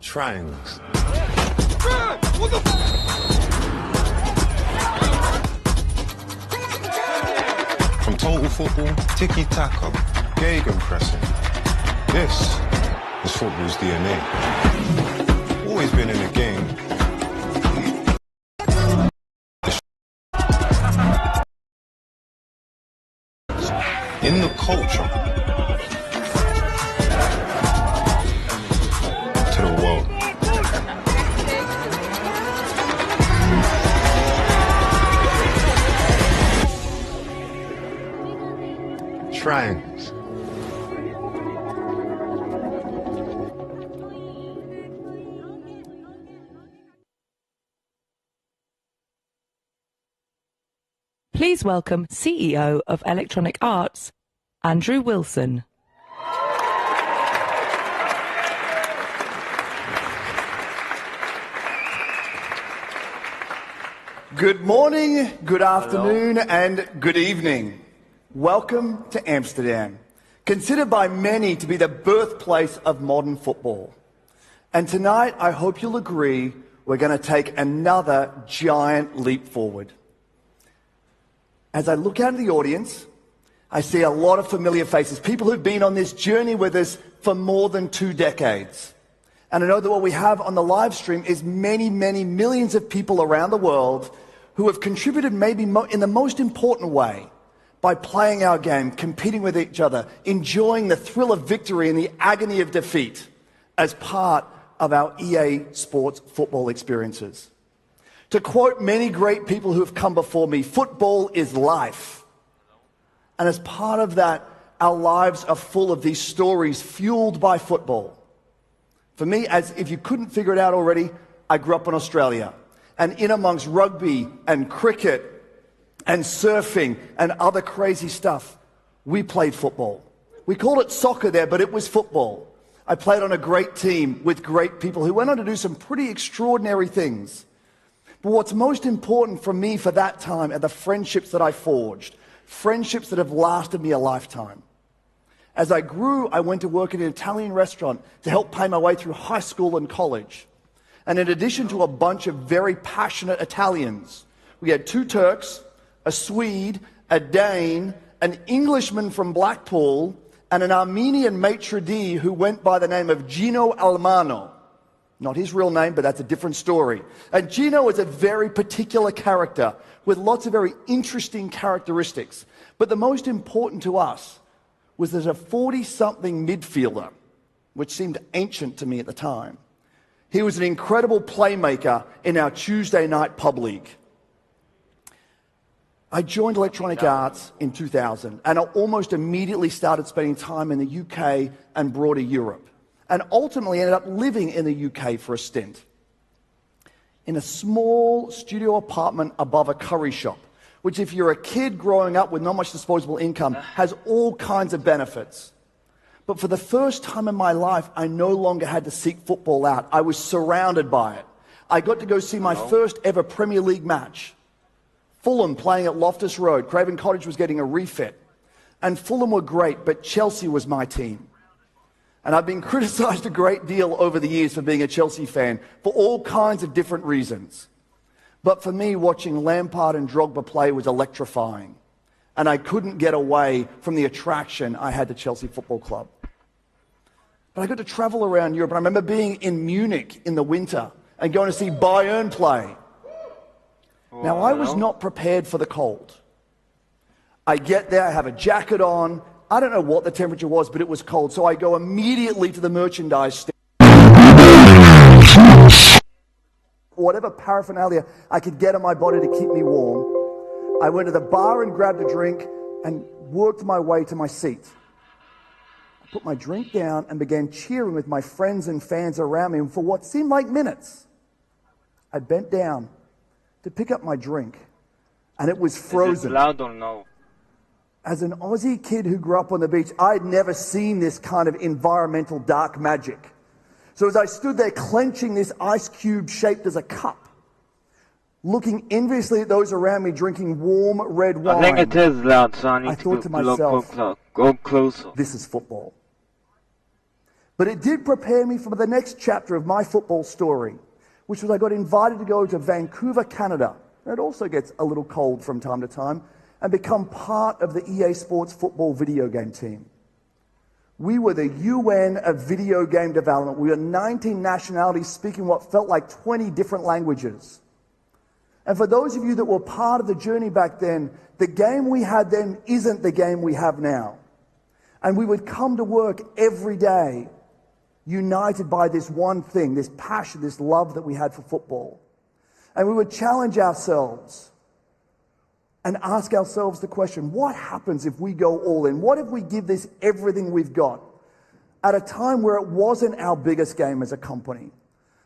Triangles. From total football, tiki-taka, gegenpressing. This is football's DNA. Always been in the game. In the culture. To the world. Triangles. Please welcome CEO of Electronic Arts, Andrew Wilson. Good morning, good afternoon, and good evening. Welcome to Amsterdam, considered by many to be the birthplace of modern football. And tonight, I hope you'll agree, we're going to take another giant leap forward. As I look out at the audience, I see a lot of familiar faces, people who've been on this journey with us for more than 2 decades. And I know that what we have on the live stream is many, many millions of people around the world who have contributed maybe in the most important way by playing our game, competing with each other, enjoying the thrill of victory and the agony of defeat as part of our EA Sports football experiences. To quote many great people who have come before me, football is life. And as part of that, our lives are full of these stories fueled by football. For me, as if you couldn't figure it out already, I grew up in Australia. And in amongst rugby and cricket and surfing and other crazy stuff, we played football. We called it soccer there, but it was football. I played on a great team with great people who went on to do some pretty extraordinary things. But what's most important for me for that time are the friendships that I forged, friendships that have lasted me a lifetime. As I grew, I went to work in an Italian restaurant to help pay my way through high school and college. And in addition to a bunch of very passionate Italians, we had 2 Turks, a Swede, a Dane, an Englishman from Blackpool, and an Armenian maitre d' who went by the name of Gino Almano. Not his real name, but that's a different story. And Gino is a very particular character with lots of very interesting characteristics. But the most important to us was that a 40-something midfielder, which seemed ancient to me at the time, he was an incredible playmaker in our Tuesday night pub league. I joined Electronic Arts in 2000, and I almost immediately started spending time in the UK and broader Europe, and ultimately ended up living in the UK for a stint. In a small studio apartment above a curry shop, which if you're a kid growing up with not much disposable income, has all kinds of benefits. But for the first time in my life, I no longer had to seek football out. I was surrounded by it. I got to go see my first ever Premier League match. Fulham playing at Loftus Road. Craven Cottage was getting a refit. And Fulham were great, but Chelsea was my team. And I've been criticized a great deal over the years for being a Chelsea fan for all kinds of different reasons. But for me, watching Lampard and Drogba play was electrifying. And I couldn't get away from the attraction I had to Chelsea Football Club. But I got to travel around Europe, and I remember being in Munich in the winter and going to see Bayern play. Now, I was not prepared for the cold. I get there, I have a jacket on. I don't know what the temperature was, but it was cold. So I go immediately to the merchandise stand. Whatever paraphernalia I could get on my body to keep me warm. I went to the bar and grabbed a drink and worked my way to my seat. I put my drink down and began cheering with my friends and fans around me for what seemed like minutes. I bent down to pick up my drink, and it was Is frozen. it loud or no? As an Aussie kid who grew up on the beach, I'd never seen this kind of environmental dark magic. So as I stood there clenching this ice cube shaped as a cup, looking enviously at those around me drinking warm red wine, I think it is loud, so I need I to thought to myself, go closer. this is football. But it did prepare me for the next chapter of my football story, which was I got invited to go to Vancouver, Canada. It also gets a little cold from time to time, and become part of the EA Sports football video game team. We were the UN of video game development. We were 19 nationalities speaking what felt like 20 different languages. And for those of you that were part of the journey back then, the game we had then isn't the game we have now. And we would come to work every day united by this one thing, this passion, this love that we had for football. And we would challenge ourselves and ask ourselves the question, what happens if we go all in? What if we give this everything we've got at a time where it wasn't our biggest game as a company,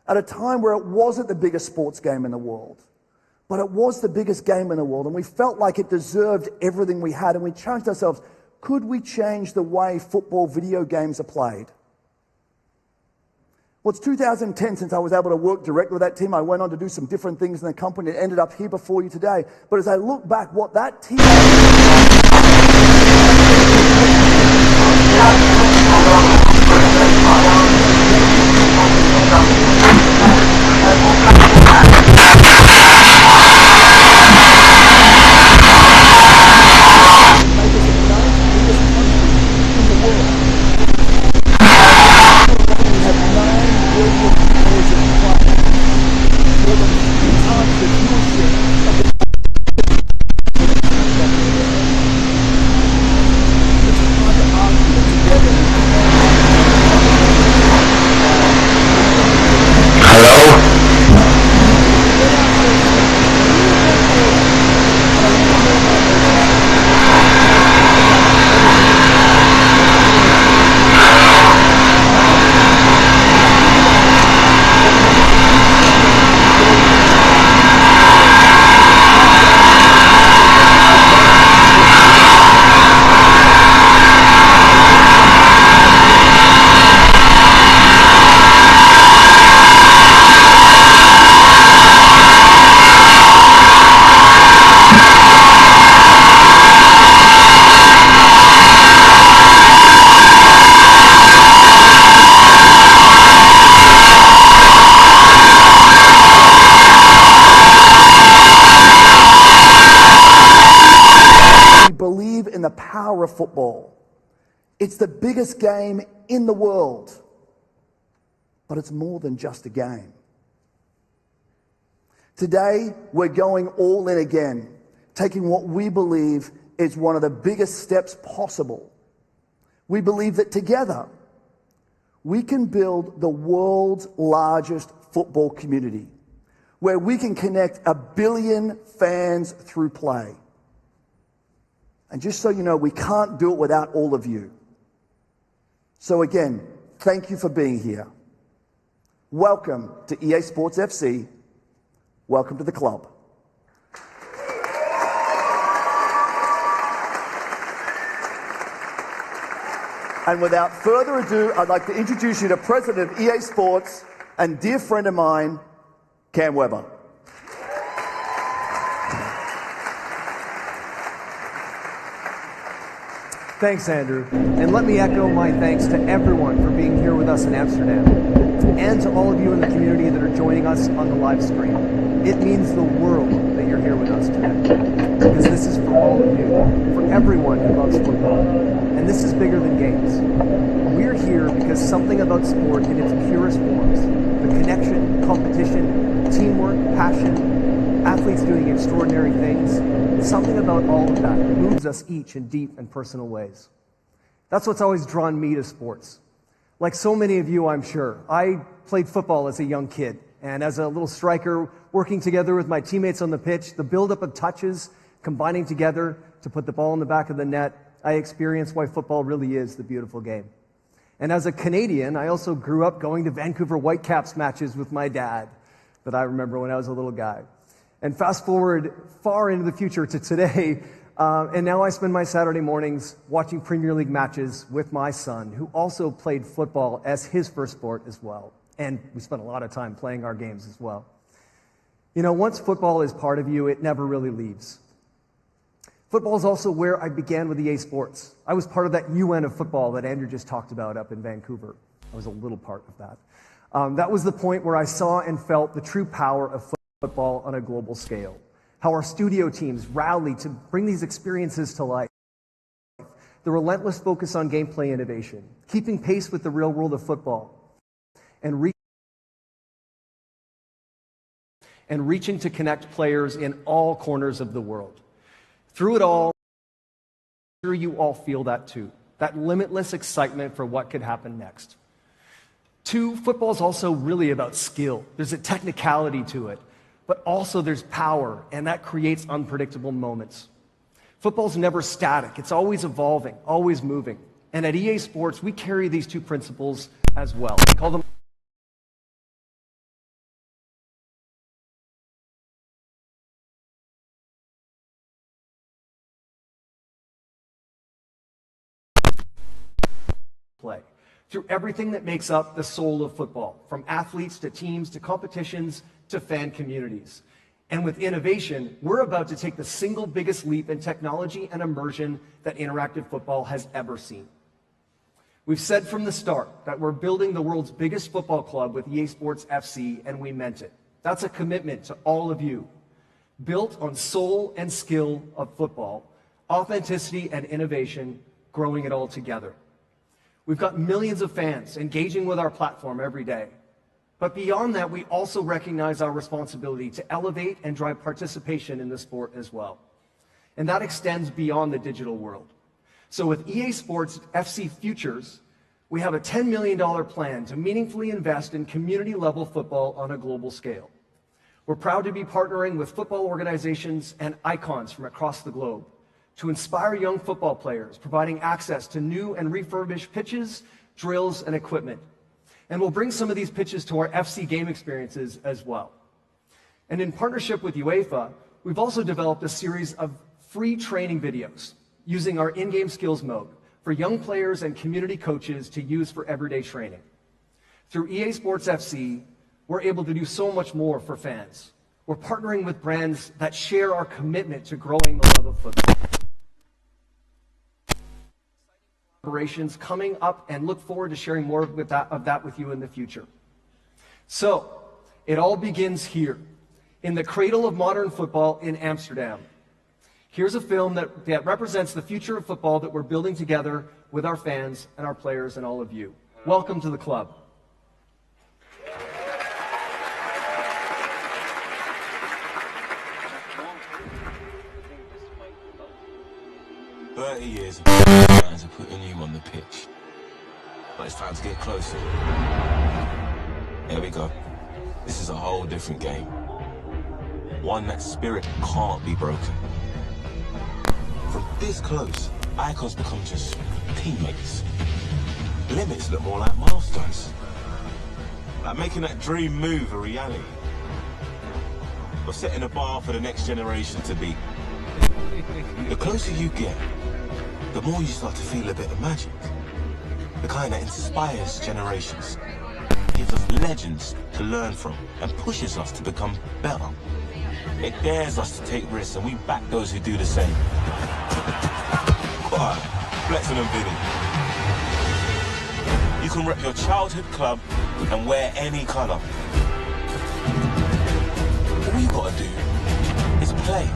at a time where it wasn't the biggest sports game in the world, but it was the biggest game in the world, and we felt like it deserved everything we had, and we challenged ourselves, could we change the way football video games are played? Well, it's 2010 since I was able to work directly with that team. I went on to do some different things in the company and ended up here before you today. But as I look back, what that team... in the power of football. It's the biggest game in the world, but it's more than just a game. Today, we're going all in again, taking what we believe is one of the biggest steps possible. We believe that together, we can build the world's largest football community, where we can connect 1 billion fans through play. And just so you know, we can't do it without all of you. So again, thank you for being here. Welcome to EA Sports FC. Welcome to the club. And without further ado, I'd like to introduce you to President of EA Sports and dear friend of mine, Cam Webber. Thanks, Andrew. And let me echo my thanks to everyone for being here with us in Amsterdam, and to all of you in the community that are joining us on the live stream. It means the world that you're here with us today, because this is for all of you, for everyone who loves football. And this is bigger than games. We're here because something about sport in its purest forms, the connection, competition, teamwork, passion, athletes doing extraordinary things, something about all of that moves us each in deep and personal ways. That's what's always drawn me to sports. Like so many of you, I'm sure, I played football as a young kid, and as a little striker, working together with my teammates on the pitch, the buildup of touches, combining together to put the ball in the back of the net, I experienced why football really is the beautiful game. And as a Canadian, I also grew up going to Vancouver Whitecaps matches with my dad that I remember when I was a little guy. And fast forward far into the future to today, and now I spend my Saturday mornings watching Premier League matches with my son, who also played football as his first sport as well. And we spent a lot of time playing our games as well. You know, once football is part of you, it never really leaves. Football is also where I began with EA Sports. I was part of that UN of football that Andrew just talked about up in Vancouver. I was a little part of that. That was the point where I saw and felt the true power of football on a global scale. How our studio teams rallied to bring these experiences to life. The relentless focus on gameplay innovation, keeping pace with the real world of football, and reaching to connect players in all corners of the world. Through it all, I'm sure you all feel that too, that limitless excitement for what could happen next. 2, football is also really about skill. There's a technicality to it, but also there's power, and that creates unpredictable moments. Football's never static. It's always evolving, always moving. And at EA Sports, we carry these 2 principles as well. We call them play. Through everything that makes up the soul of football, from athletes to teams to competitions to fan communities. And with innovation, we're about to take the single biggest leap in technology and immersion that interactive football has ever seen. We've said from the start that we're building the world's biggest football club with EA Sports FC, and we meant it. That's a commitment to all of you. Built on soul and skill of football, authenticity and innovation, growing it all together. We've got millions of fans engaging with our platform every day. But beyond that, we also recognize our responsibility to elevate and drive participation in the sport as well. And that extends beyond the digital world. So with EA Sports FC Futures, we have a $10 million plan to meaningfully invest in community-level football on a global scale. We're proud to be partnering with football organizations and icons from across the globe to inspire young football players, providing access to new and refurbished pitches, drills, and equipment. And we'll bring some of these pitches to our FC game experiences as well. And in partnership with UEFA, we've also developed a series of free training videos using our in-game skills mode for young players and community coaches to use for everyday training. Through EA Sports FC, we're able to do so much more for fans. We're partnering with brands that share our commitment to growing the love of football. Collaborations coming up, and look forward to sharing more of that with you in the future. So, it all begins here, in the cradle of modern football in Amsterdam. Here's a film that represents the future of football that we're building together with our fans and our players and all of you. Welcome to the club. 30 years of trying to put a new on the pitch. But it's time to get closer. Here we go. This is a whole different game. One that spirit can't be broken. From this close, icons become just teammates. Limits look more like milestones. Like making that dream move a reality. Or setting a bar for the next generation to beat. The closer you get, the more you start to feel a bit of magic. The kind that inspires generations, gives us legends to learn from, and pushes us to become better. It dares us to take risks, and we back those who do the same. Quiet, Flexen and Vinny. You can rep your childhood club and wear any colour. All you gotta do is play.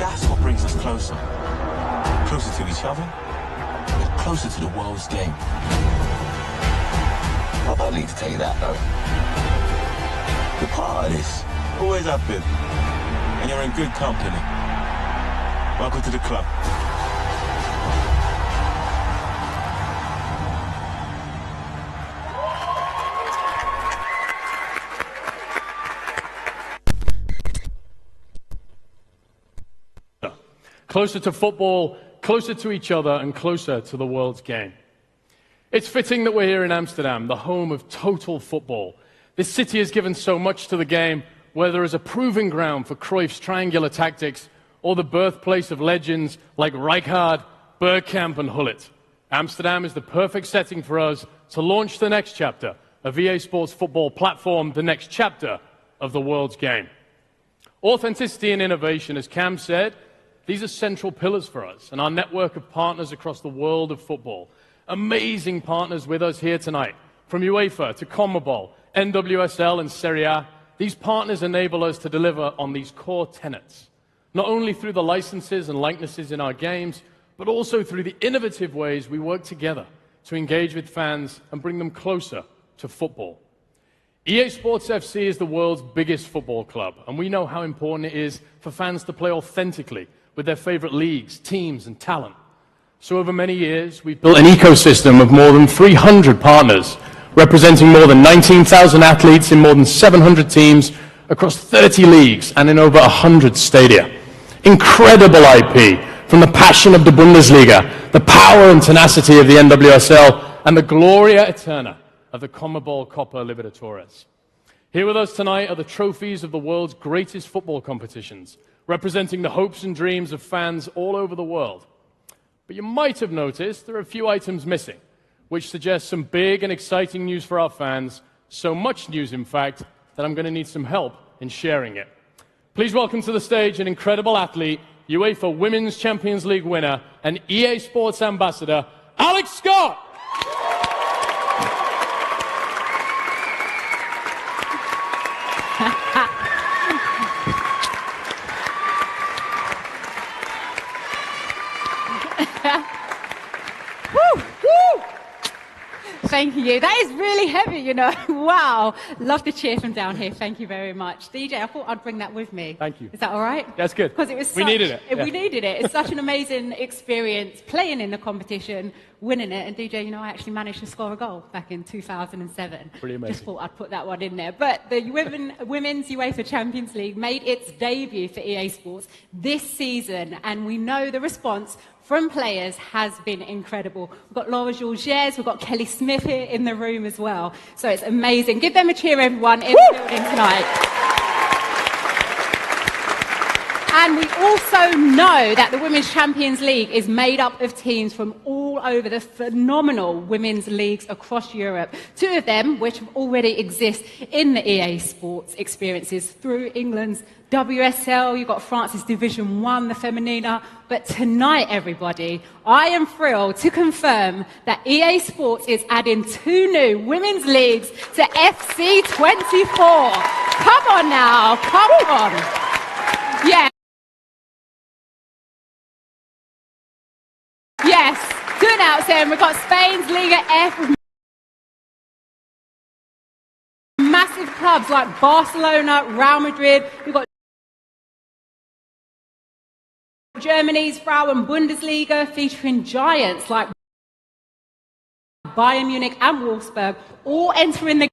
That's what brings us closer. Closer to each other, and closer to the world's game. I don't need to tell you that, though. You're part of this. Always have been. And you're in good company. Welcome to the club. Closer to football, closer to each other, and closer to the world's game. It's fitting that we're here in Amsterdam, the home of total football. This city has given so much to the game. whether as a proving ground for Cruyff's triangular tactics or the birthplace of legends like Rijkaard, Bergkamp and Gullit. Amsterdam is the perfect setting for us to launch the next chapter of EA Sports football platform, the next chapter of the world's game. Authenticity and innovation, as Cam said, these are central pillars for us and our network of partners across the world of football. Amazing partners with us here tonight, from UEFA to CONMEBOL, NWSL and Serie A. These partners enable us to deliver on these core tenets, not only through the licenses and likenesses in our games, but also through the innovative ways we work together to engage with fans and bring them closer to football. EA Sports FC is the world's biggest football club, and we know how important it is for fans to play authentically with their favorite leagues, teams, and talent. So over many years, we've built an ecosystem of more than 300 partners, representing more than 19,000 athletes in more than 700 teams across 30 leagues and in over 100 stadia. Incredible IP, from the passion of the Bundesliga, the power and tenacity of the NWSL, and the Gloria Eterna of the CONMEBOL Copa Libertadores. Here with us tonight are the trophies of the world's greatest football competitions, representing the hopes and dreams of fans all over the world. But you might have noticed there are a few items missing, which suggests some big and exciting news for our fans, so much news, in fact, that I'm going to need some help in sharing it. Please welcome to the stage an incredible athlete, UEFA Women's Champions League winner, and EA Sports ambassador, Alex Scott! Thank you. That is really heavy, you know. Wow. Love the cheer from down here. Thank you very much. DJ, I thought I'd bring that with me. Thank you. Is that all right? That's good. Because it was we needed it. We needed it. It's such an amazing experience playing in the competition, winning it. And DJ, you know, I actually managed to score a goal back in 2007. Pretty amazing. Just thought I'd put that one in there. But the Women's UEFA Champions League made its debut for EA Sports this season. And we know the response from players has been incredible. We've got Laura Georges, we've got Kelly Smith here in the room as well. So it's amazing. Give them a cheer, everyone, in the building tonight. And we also know that the Women's Champions League is made up of teams from all over the phenomenal women's leagues across Europe. Two of them, which already exist in the EA Sports experiences through England's WSL, you've got France's Division 1, the Feminina. But tonight, everybody, I am thrilled to confirm that EA Sports is adding 2 new women's leagues to FC24. Come on now, come on. Yeah. Yes, good out there. We've got Spain's Liga F with massive clubs like Barcelona, Real Madrid. We've got Germany's Frauen Bundesliga featuring giants like Bayern Munich and Wolfsburg, all entering the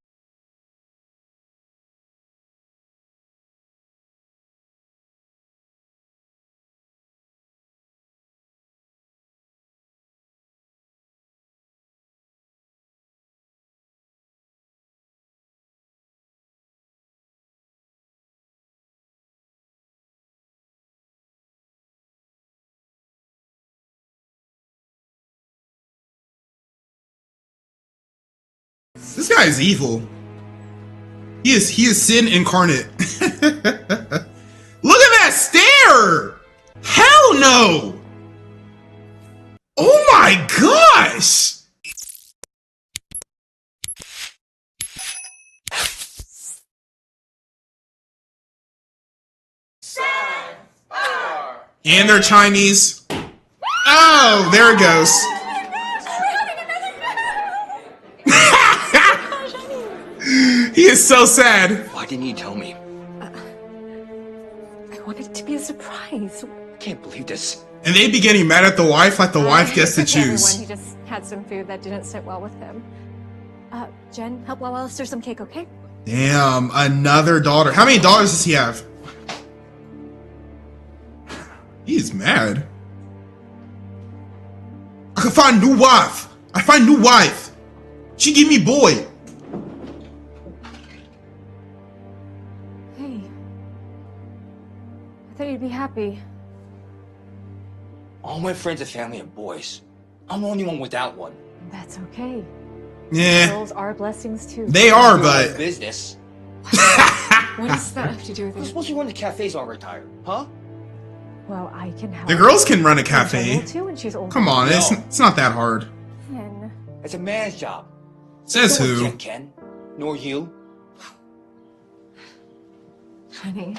This guy is evil. He is sin incarnate. Look at that stare! Hell no! Oh my gosh! And they're Chinese. Oh, there it goes. He is so sad. Why didn't you tell me? I wanted it to be a surprise. I can't believe this. And they'd be getting mad at the wife like the wife gets to choose. Everyone, he just had some food that didn't sit well with him. Jen, help Lala stir some cake, okay? Damn, another daughter. How many daughters does he have? He's mad. I can find a new wife. I find new wife. She give me boy. Hey. I thought you'd be happy. All my friends and family are boys. I'm the only one without one. That's okay. Yeah, Girls are blessings too. they are, but Business. What does that have to do with Who's it? supposed to run the cafes while retired, huh? Well, I can help. the girls can run a In cafe. general, too, when she's older. Come on, it's not that hard. Ken. It's a man's job. Says No one who? can, Ken. Nor you. Honey.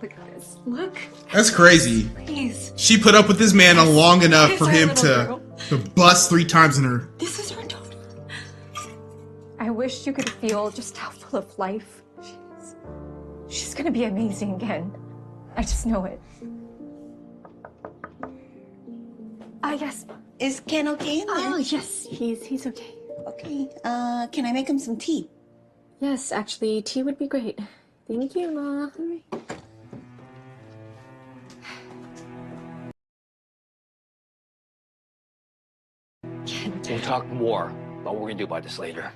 Look at this. Look. That's crazy. Please. She put up with this man long enough for our him little to girl. bust 3 times in her. This is her daughter. I wish you could feel just how full of life she is. She's gonna be amazing again. I just know it. Yes. Is Ken okay in there? Oh, yes. He's okay. Okay. Can I make him some tea? Yes, actually, tea would be great. Thank you, Ma. We'll talk more about what we're gonna do about this later.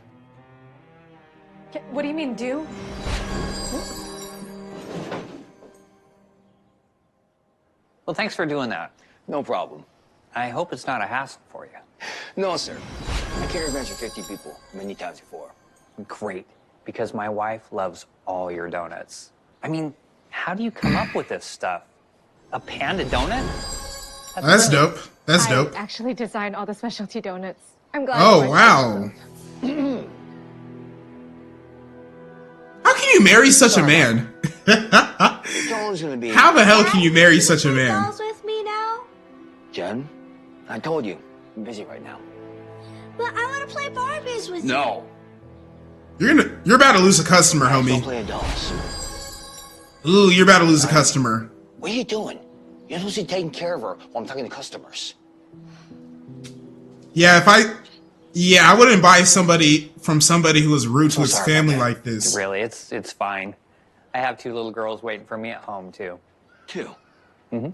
What do you mean, do? Well, thanks for doing that. No problem. I hope it's not a hassle for you. No, sir. I can't imagine 50 people many times before. Great, because my wife loves all your donuts. I mean, how do you come up with this stuff? A panda donut? That's dope. That's dope. I actually designed all the specialty donuts. I'm glad. Oh, wow. How can you marry such a man? How the hell can you marry such a man? Dolls with me now? Jen, I told you, I'm busy right now. But I want to play Barbies with you. No. You're about to lose a customer, Don't homie. play adults. Ooh, you're about to lose a customer. What are you doing? You're supposed to be taking care of her while I'm talking to customers. Yeah, I wouldn't buy somebody from somebody who was rude to his family like this. Really, it's fine. I have 2 little girls waiting for me at home, too. 2? Mm-hmm.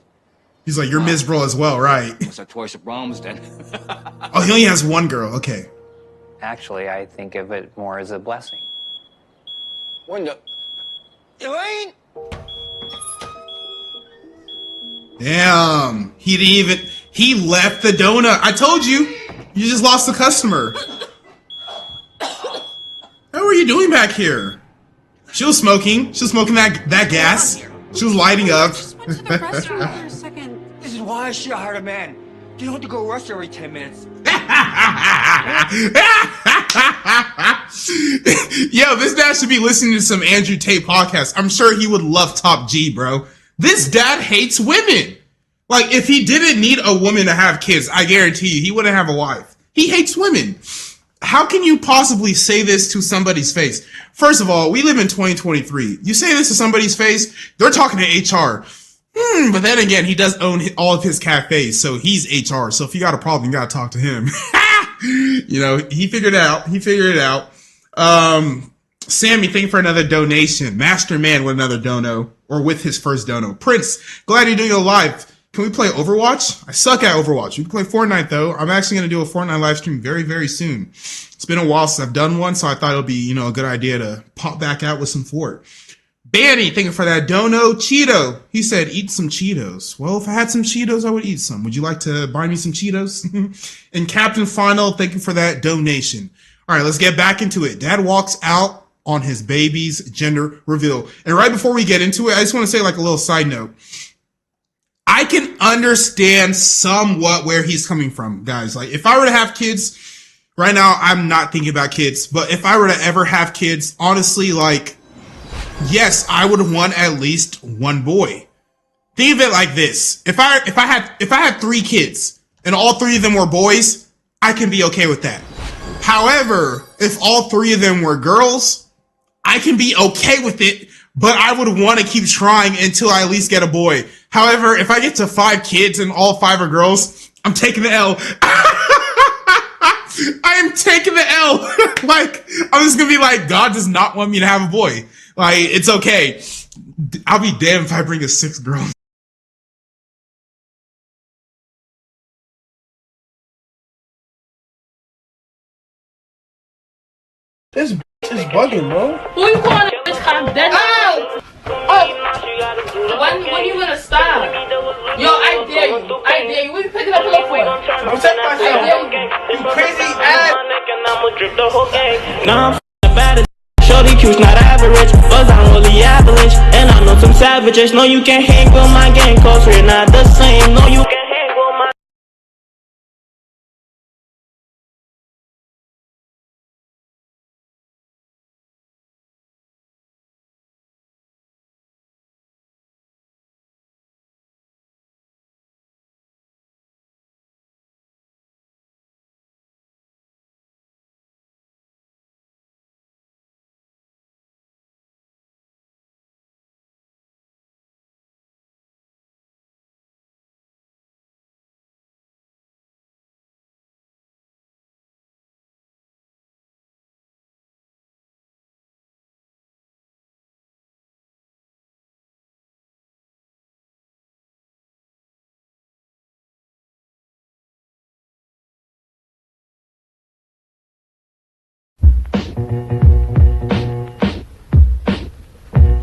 He's like, you're miserable as well, right? What's that twice the problems then? Oh, he only has 1 girl. Okay. Actually, I think of it more as a blessing. When the... Elaine! Damn. He left the donut. I told you. You just lost a customer. What were you doing back here? She was smoking. She was smoking that gas. She was lighting up. This is why I should hire a man. You don't have to go rush every 10 minutes. Yo, this dad should be listening to some Andrew Tate podcast. I'm sure he would love Top G, bro. This dad hates women. Like, if he didn't need a woman to have kids, I guarantee you, he wouldn't have a wife. He hates women. How can you possibly say this to somebody's face? First of all, we live in 2023. You say this to somebody's face, they're talking to HR. But then again, he does own all of his cafes, so he's HR. So if you got a problem, you gotta talk to him. You know, he figured it out. Sammy, thank you for another donation. Master Man with another dono, or with his first dono. Prince, glad you're doing a live. Can we play Overwatch? I suck at Overwatch. We can play Fortnite though. I'm actually going to do a Fortnite live stream very, very soon. It's been a while since I've done one, so I thought it would be, a good idea to pop back out with some Fort. Banny, thank you for that dono. Cheeto, he said, eat some Cheetos. Well, if I had some Cheetos, I would eat some. Would you like to buy me some Cheetos? And Captain Final, thank you for that donation. All right, let's get back into it. Dad walks out on his baby's gender reveal. And right before we get into it, I just want to say like a little side note. I can understand somewhat where he's coming from, guys. Like, if I were to have kids, right now, I'm not thinking about kids, but if I were to ever have kids, honestly, like, yes, I would want at least 1 boy. Think of it like this. If I had 3 kids and all 3 of them were boys, I can be okay with that. However, if all 3 of them were girls, I can be okay with it, but I would want to keep trying until I at least get a boy. However, if I get to 5 kids and all 5 are girls, I'm taking the L. I am taking the L. Like, I'm just gonna be like, God does not want me to have a boy. Like, it's okay. I'll be damned if I bring a 6th girl. This is bugging, bro. Who you calling? This cop dead. Ow! I dare you. We pick it up a little quick. Protect myself. You crazy ass. Nah, I'm the baddest. Shorty Q's not average. Buzz on Rolly Avalanche. And I know some savages. No, you can't hang with my gang, cause we're not the same. No, you can't hang with my.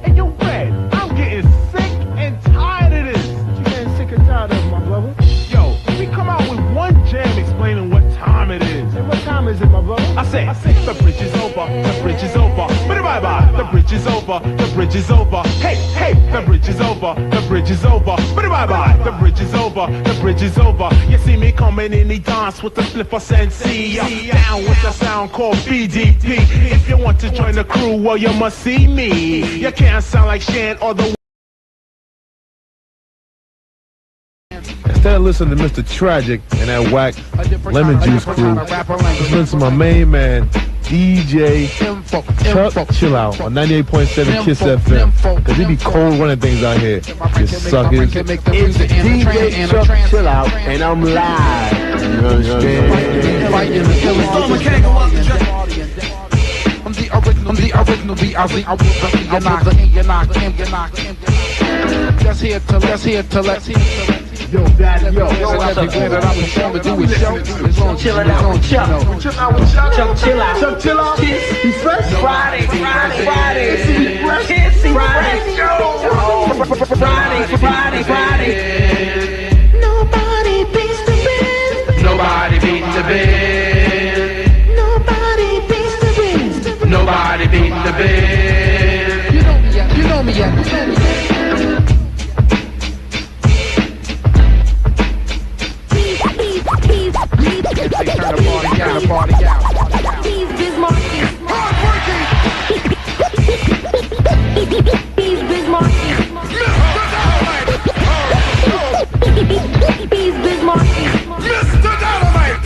Hey, yo, Red, I'm getting sick and tired of this. What you getting sick and tired of, my brother? Yo, we come out with one jam explaining what time it is. Hey, what time is it, my brother? I say, the bridge is over, the bridge is over. Bye-bye, the bridge is over, the bridge is over. Hey, hey, the bridge is over, the bridge is over. Bye-bye, the bridge is over, the bridge is over. You see me coming in the dance with the flipper sensei. Down with the sound called BDP. If you want to join the crew, well, you must see me. You can't sound like Shan or the. Instead of listening to Mr. Tragic and that whack Lemon Juice crew, just listen to my main man, DJ Chuck Chill Out on 98.7 Kiss FM. Cause he be cold running things out here. You suckers. It's DJ Chuck Chill Out, and I'm live. You understand? I'm the original B.I.Z. You're not just here to let Yo, daddy, yo, everywhere that I'm performing, do it show. Chillin' out with Chuck. Chuck, chill out. Chuck, chill out. He's fresh. Friday. See, fresh. Friday. Nobody beats the band. Nobody beats the band. Nobody beats the band. Nobody beats the band. You know me yet. Turn the party out. He's Bismarcky. He's Bismarcky. He's Bismarcky. Mr. Dynamite.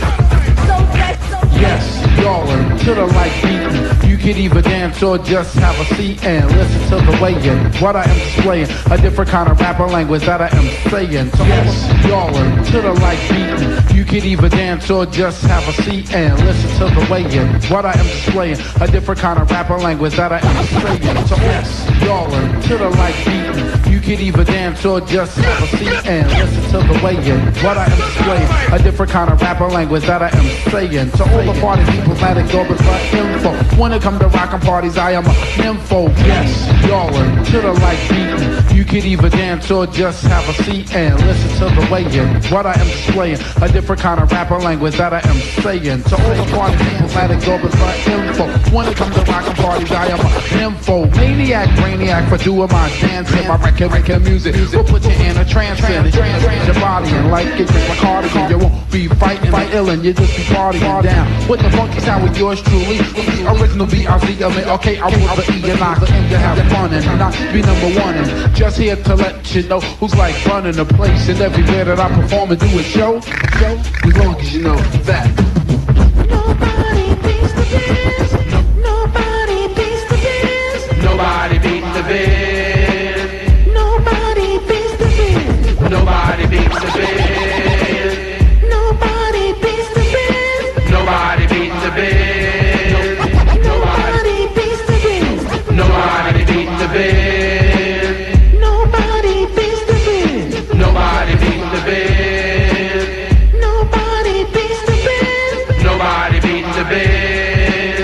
Yes, y'all are to the like beaten. You can either dance or just have a seat and listen to the way in what I am displaying. A different kind of rapper language that I am saying. So yes, y'all are to the like beaten. You can either dance or just have a seat and listen to the way in what I am displaying. A different kind of rapper language that I am saying. So yes, y'all are to the like beaten. You can either dance or just have a seat and listen to the way in what I am displaying. A different kind of rapper language that I am saying. So all the party people mad at go but for info. When it comes to rockin' parties, I am a nympho. Yes, y'all are to the like beaten. You can either dance or just have a seat and listen to the way in what I am displaying. A different kind of rapper language that I am saying. So all the party people mad at go but for info. When it comes to rockin' parties, I am a nympho. Maniac, brainiac for doing my dancing. My record making music will put you in a trance and trans your body and like it just like cardigan. You won't be fighting like ill and you just be partying down with the funky sound with yours truly. Original B.I.Z. I mean, okay, I was the E and I aim to have fun and not be number one. And just here to let you know who's like running the place and everywhere that I perform and do a show. As long as you know that. Nobody beats the biz. Nobody beats the biz. Nobody beats the biz. Nobody beats the biz. Nobody beats the biz. Nobody beats the biz. Nobody beats the biz. Nobody beats the biz. Nobody beats the biz. Nobody beats the biz. Nobody beats the biz. Nobody beats the biz. Nobody beats the biz.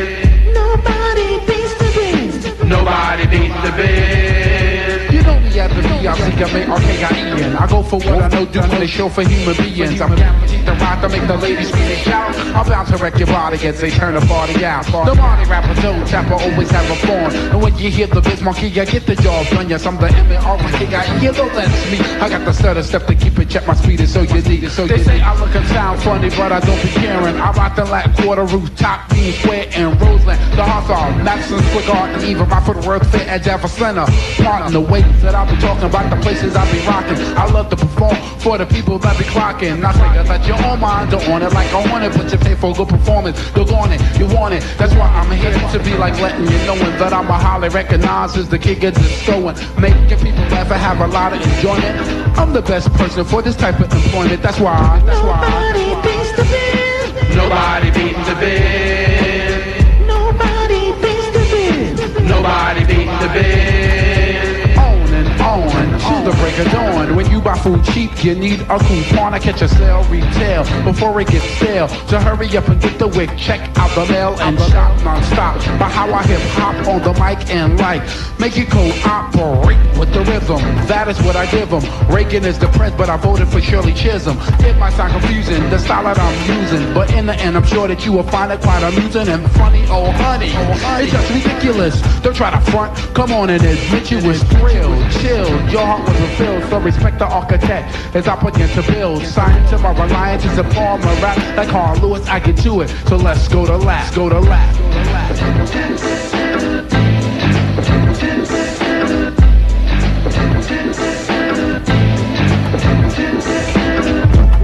Nobody beats the biz. Nobody beats the biz. You know me at the B.I.Z. D-M-A-R-K-I-E-N. I go for what I know, doing the show for human beings. I'm guaranteed to rock to make the ladies scream and shout. I'm bound to wreck your body as they turn the party out. The Marty rapper, Joe Tapper, always have a form. And when you hear the biz monkey, I get the job done. Yes, I'm the M-A-R-K-I-E-N. You know that's me. I got the stutter step to keep it check. My speed is so unique. They say I look and sound funny, but I don't be caring. I rock the like quarter rooftop, Dean Square, and Roseland. The Hawthorne, Madison Square Garden, even my footwork fit at Java Center. Pardon the way that I'll be talking about the places I'll be rocking. I love to perform for the people that be clocking. I figure that your own mind don't want it like I want it, but you pay for a good performance. You're on it, you want it. That's why I'm here to be like letting you knowing that I'm a highly recognized as the kid gets this going. Making people laugh and have a lot of enjoyment. I'm the best person for this type of employment. That's why. Nobody beats the biz. Nobody beats the biz. Nobody beats the biz. Nobody beats the biz. On and on to the break of dawn. When you buy food cheap, you need a coupon to catch a sale retail before it gets stale. So hurry up and get the wick, check out the mail and shop non-stop. By how I hip hop on the mic and like make it cooperate with the rhythm. That is what I give them. Reagan is the press, but I voted for Shirley Chisholm. It might sound confusing, the style that I'm using, but in the end, I'm sure that you will find it quite amusing and funny. Oh honey, it's just ridiculous. Don't try to front. Come on and admit you was thrilled, chilled. Your heart was fulfilled, so respect the architect as I begin to build. Sign to my reliance is a form of rap. Like Carl Lewis, I get to it. So let's go to lap. Go to lap.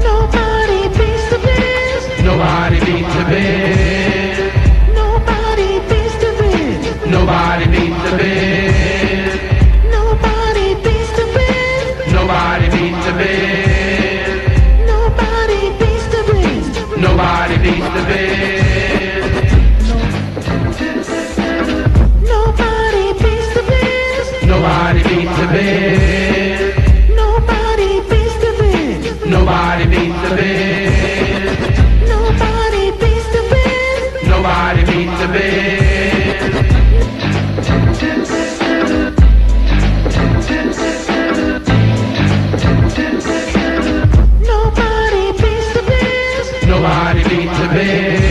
Nobody beats the biz. Nobody beats the biz. Nobody beats the biz. Nobody beats the biz. Nobody beats the biz. Nobody beats the biz. Nobody beats the biz. Nobody beats the biz. Nobody beats the biz. Nobody beats the biz. Nobody beats the biz. Nobody beats the biz. Nobody beats the biz. Nobody beats the biz. Nobody beats the biz. Nobody beats the biz.